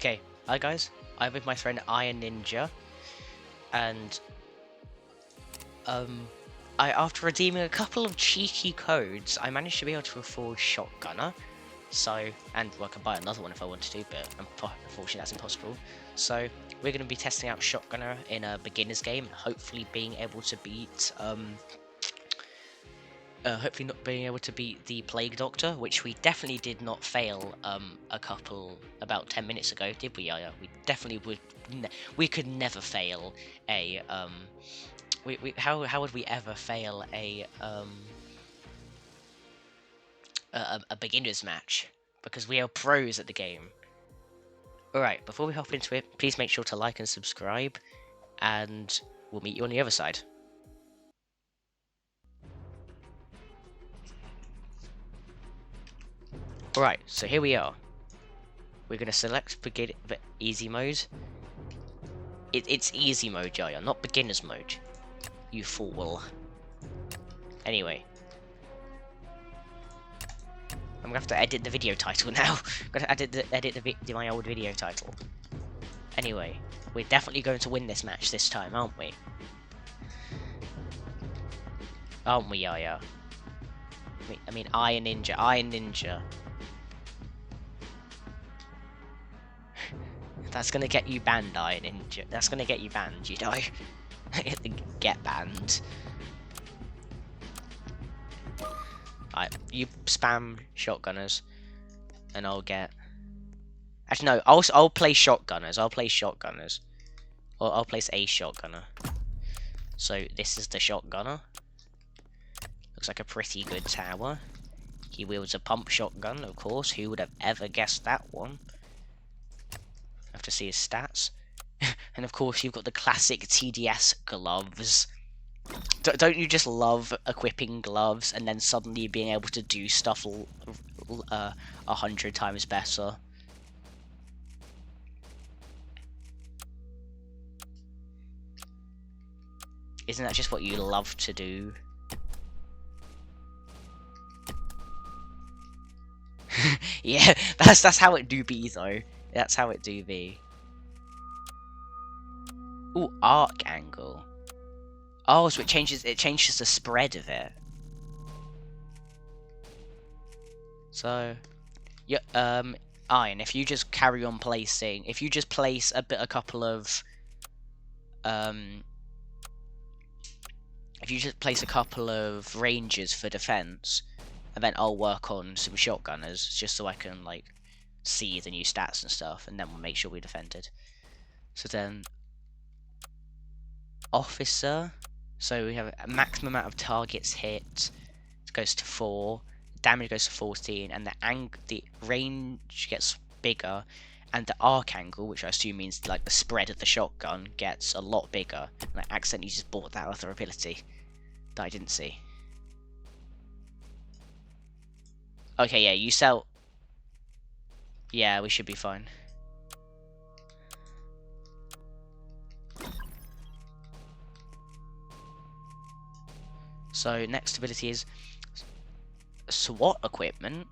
Okay, hi guys, I'm with my friend Iron Ninja, and after redeeming a couple of cheeky codes, I managed to be able to afford Shotgunner. So, and well, I can buy another one if I wanted to, but unfortunately that's impossible. So, we're going to be testing out Shotgunner in a beginner's game, hopefully being able to beat hopefully not being able to beat the Plague Doctor, which we definitely did not fail about 10 minutes ago, did we, Yaya? We definitely would. We could never fail a how would we ever fail a beginner's match? Because we are pros at the game. Alright, before we hop into it, please make sure to like and subscribe, and we'll meet you on the other side. Alright, so here we are. We're going to select easy mode. It's easy mode, Jaya, not beginner's mode. You fool. Anyway. I'm gonna have to edit the video title now. I'm gonna edit my old video title. Anyway, we're definitely going to win this match this time, aren't we? Aren't we, Yaya? I mean, Iron Ninja. That's gonna get you banned, Iron Ninja. That's gonna get you banned, you know? Get banned. Alright, you spam shotgunners, and I'll get... Actually, no, I'll play shotgunners. I'll place a shotgunner. So, this is the shotgunner. Looks like a pretty good tower. He wields a pump shotgun, of course. Who would have ever guessed that one? Have to see his stats. And of course, you've got the classic TDX gloves. Don't you just love equipping gloves and then suddenly being able to do stuff 100 times better? Isn't that just what you love to do? Yeah, that's how it do be though. That's how it do be. Ooh, arc angle. Oh, so it changes the spread of it. So, yeah, Iron, if you just carry on placing, if you just place a couple of if you just place a couple of rangers for defense, and then I'll work on some shotgunners just so I can like see the new stats and stuff, and then we'll make sure we defended. So then, officer. So we have a maximum amount of targets hit. It goes to 4. Damage goes to 14, and the range gets bigger, and the arc angle, which I assume means like the spread of the shotgun, gets a lot bigger. And I accidentally just bought that other ability that I didn't see. Okay, yeah, you sell. Yeah, we should be fine. So next ability is SWAT equipment.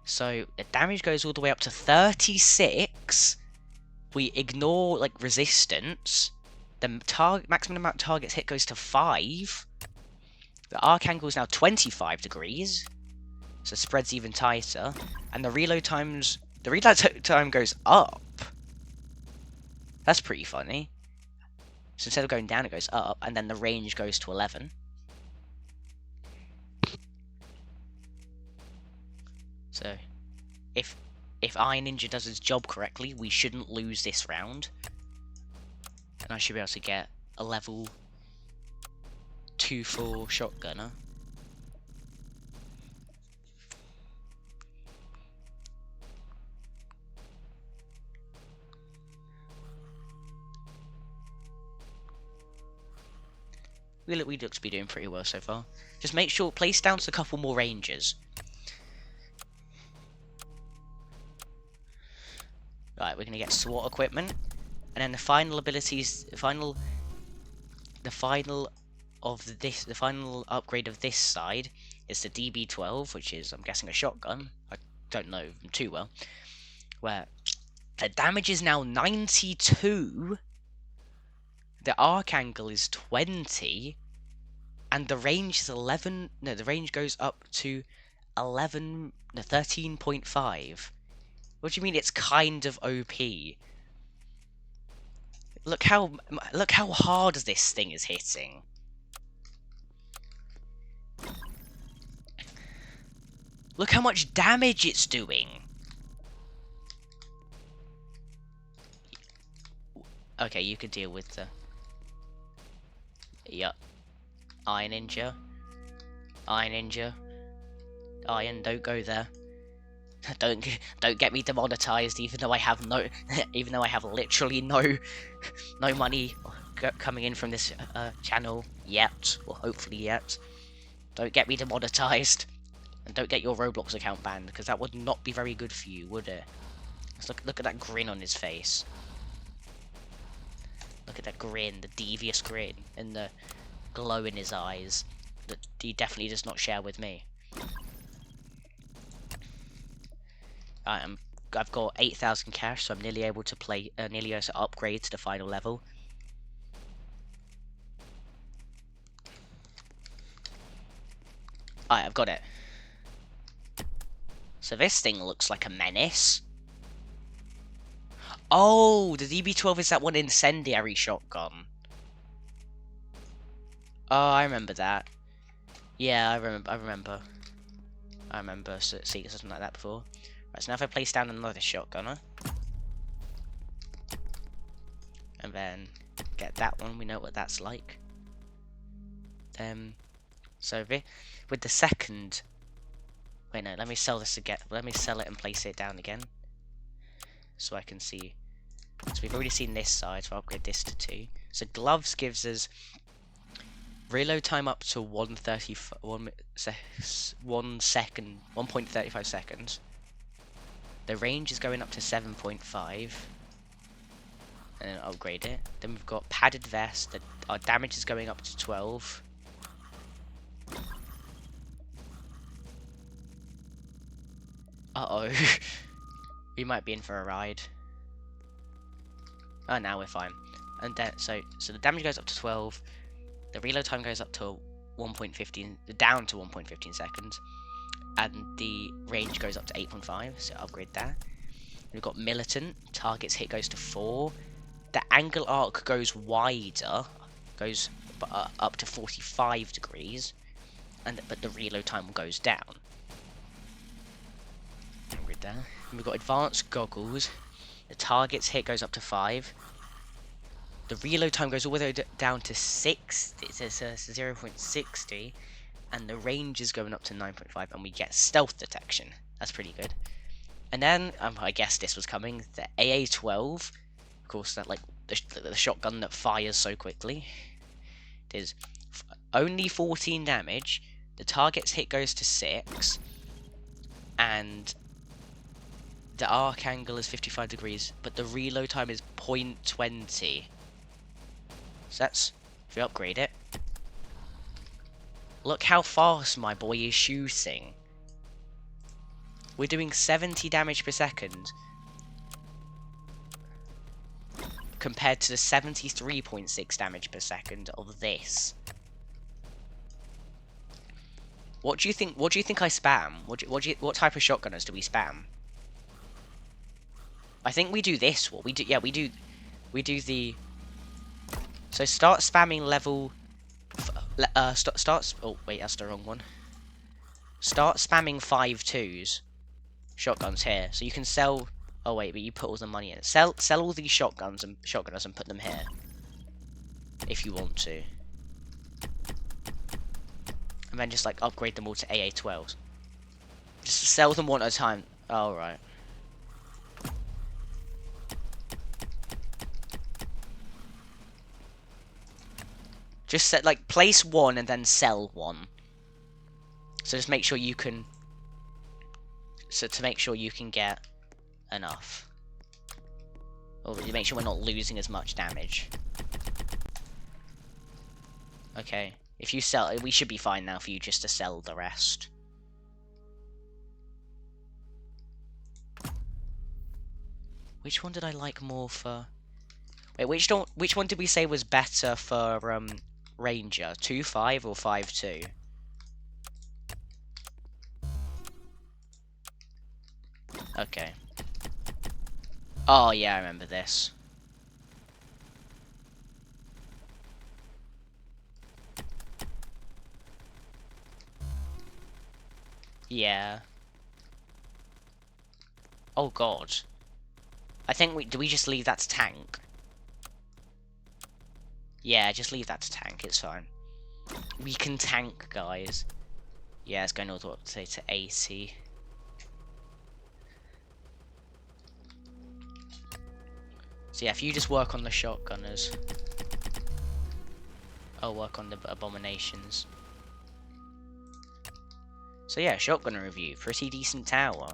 So the damage goes all the way up to 36. We ignore like resistance. The maximum amount of targets hit goes to 5. The arc angle is now 25 degrees, so it spreads even tighter. And the reload time goes up. That's pretty funny. So instead of going down, it goes up, and then the range goes to 11. So, if Iron Ninja does his job correctly, we shouldn't lose this round. And I should be able to get a level 2-4 shotgunner. We look to be doing pretty well so far. Just make sure, place down to a couple more rangers. Right, we're gonna get SWAT equipment, and then the final abilities, the final upgrade of this side is the DB12, which is, I'm guessing, a shotgun. I don't know too well. Where The damage is now 92. The arc angle is 20. And the range is 11. No, the range goes up to 11. No, 13.5. What do you mean it's kind of OP? Look how hard this thing is hitting. Look how much damage it's doing. Okay, you could deal with the... Yup. Iron Ninja. Iron Ninja. Iron, don't go there. Don't get me demonetized, even though I have literally no money coming in from this channel yet, or hopefully yet. Don't get me demonetized, and don't get your Roblox account banned, because that would not be very good for you, would it? Let's look at that grin on his face. Look at that grin, the devious grin, and the glow in his eyes that he definitely does not share with me. I've got 8,000 cash, so I'm nearly able to play, nearly able to upgrade to the final level. Alright, I've got it. So this thing looks like a menace. Oh, the DB12 is that one incendiary shotgun. Oh, I remember that. Yeah, I remember seeing something like that before. Right, so now if I place down another shotgunner, and then get that one, we know what that's like. So with the second... Wait, no, let me sell this again. Let me sell it and place it down again, so I can see. So we've already seen this side, so I'll upgrade this to 2. So gloves gives us reload time up to 1.35 seconds. The range is going up to 7.5. And then upgrade it. Then we've got padded vest, that our damage is going up to 12. Uh-oh. We might be in for a ride. Oh, now we're fine. And then, so the damage goes up to 12. The reload time goes up to 1.15, down to 1.15 seconds. And the range goes up to 8.5, so upgrade that. We've got militant, targets hit goes to 4. The angle arc goes wider, goes up to 45 degrees, but the reload time goes down. Upgrade that. And we've got advanced goggles. The target's hit goes up to 5. The reload time goes all the way down to 6. It says 0.60, and the range is going up to 9.5, and we get stealth detection. That's pretty good. And then I guess this was coming. The AA-12, of course, that like the shotgun that fires so quickly. It is only 14 damage. The target's hit goes to 6, and the arc angle is 55 degrees, but the reload time is 0.20. So that's, if we upgrade it, look how fast my boy is shooting. We're doing 70 damage per second, compared to the 73.6 damage per second of this. What do you think? What do you think I spam? What type of shotgunners do we spam? I think we do this. What we do? Yeah, we do the. So start spamming level. Oh wait, that's the wrong one. Start spamming 5.2s shotguns here, so you can sell. Oh wait, but you put all the money in. Sell all these shotgunners and put them here, if you want to. And then just like upgrade them all to AA-12s. Just sell them one at a time. Oh, right. Just set like place one and then sell one. So just make sure you can. So to make sure you can get enough. Or make sure we're not losing as much damage. Okay. If you sell, we should be fine now for you just to sell the rest. Which one did I like more for... Wait, which one did we say was better for Ranger? 2.5 or 5.2? Okay. Oh yeah, I remember this. Yeah. Oh god. I think do we just leave that to tank? Yeah, just leave that to tank, it's fine. We can tank, guys. Yeah, it's going all the way up to 80. So yeah, if you just work on the shotgunners. I'll work on the abominations. So yeah, shotgunner review. Pretty decent tower.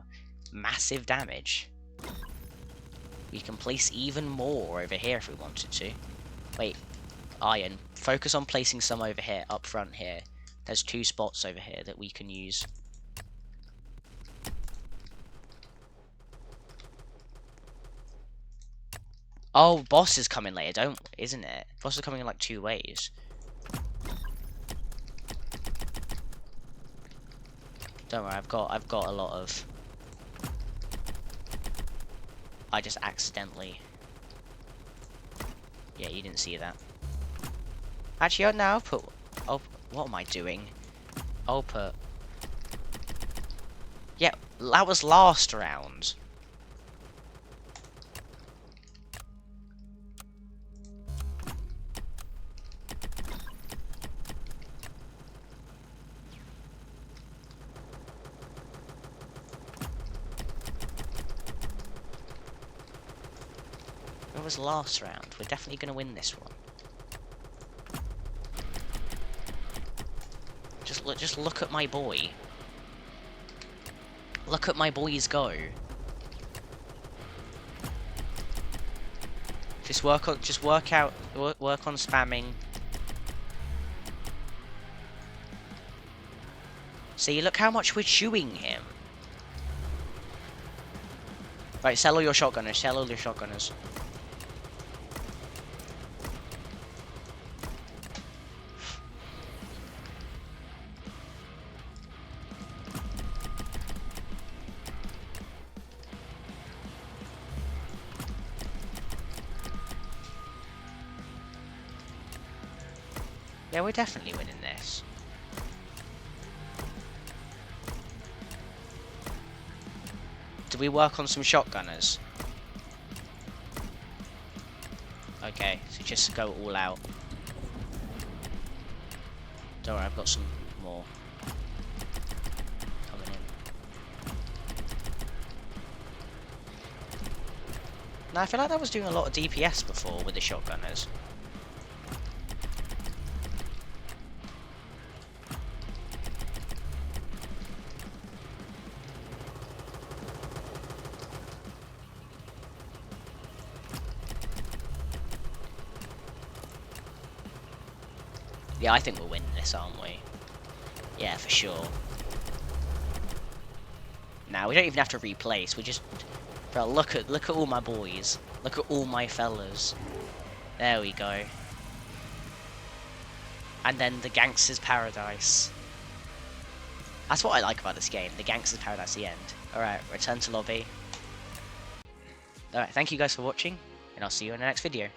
Massive damage. We can place even more over here if we wanted to. Wait, iron. Focus on placing some over here, up front here. There's 2 spots over here that we can use. Oh, boss is coming later, isn't it? Boss is coming in like 2 ways. Don't worry, I've got a lot of... I just accidentally... Yeah, you didn't see that. Actually, now I'll put... Oh, what am I doing? I'll put... Yeah, that was last round. It was last round. We're definitely going to win this one. Just look at my boy. Look at my boys go. Work on spamming. See, look how much we're chewing him. Right, sell all your shotgunners. Sell all your shotgunners. Yeah, we're definitely winning this. Do we work on some shotgunners? Okay, so just go all out. Don't worry, I've got some more coming in. Now, I feel like I was doing a lot of DPS before with the shotgunners. Yeah, I think we're winning this, aren't we? Yeah, for sure. Now we don't even have to replace. We just, bro, look at all my boys. Look at all my fellas. There we go. And then the Gangster's Paradise. That's what I like about this game. The Gangster's Paradise, the end. Alright, return to lobby. Alright, thank you guys for watching, and I'll see you in the next video.